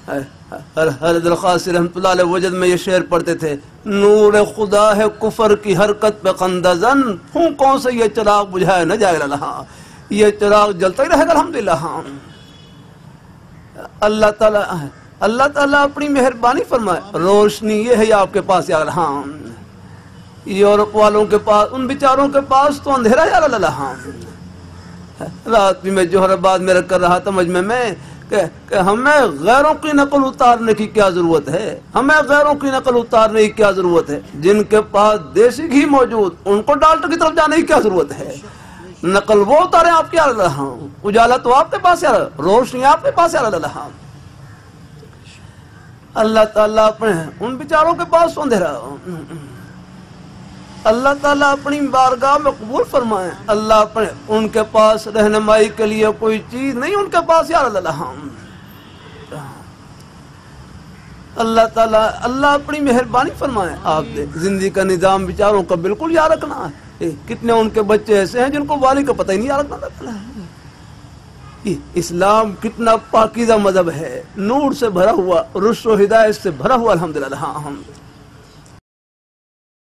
حضرت القاصی رحمۃ اللہ علیہ وجد میں یہ شعر پڑھتے تھے، نور خدا ہے کفر کی حرکت پہ خندزن، پھونکوں سے یہ چراغ بجھایا نہ جائے گا، یہ چراغ جلتا ہی رہے گا الحمدللہ۔ اللہ تعالیٰ اپنی مہربانی فرمائے، روشنی یہ ہے آپ کے پاس یا اللہ، یورپ والوں کے پاس، ان بیچاروں کے پاس تو اندھیرا یا اللہ۔ رات بھی میں جوہر آباد میں رکھ کر رہا تھا مجمع میں کہ ہمیں غیروں کی نقل اتارنے کی کیا ضرورت ہے، ہمیں غیروں کی نقل اتارنے کی کیا ضرورت ہے، جن کے پاس دیسی گھی موجود ان کو ڈاکٹر کی طرف جانے کی کیا ضرورت ہے، نقل وہ اتارے آپ کی اللہ، اجالا تو آپ کے پاس یا روشنی آپ کے پاس یا اللہ۔ اللہ تعالیٰ اپنے ان بیچاروں کے پاس اندھیرا، اللہ تعالیٰ اپنی بارگاہ میں قبول فرمائے، اللہ اپنے ان کے پاس رہنمائی کے لیے کوئی چیز نہیں ان کے پاس یا اللہ۔ اللہ تعالیٰ اپنی مہربانی فرمائے، آپ دے زندگی کا نظام بیچاروں کا بالکل یاد رکھنا ہے۔ کتنے ان کے بچے ایسے ہیں جن کو والی کا پتہ ہی نہیں یاد رکھنا۔ اسلام کتنا پاکیزہ مذہب ہے، نور سے بھرا ہوا، رشد و ہدایت سے بھرا ہوا الحمدللہ۔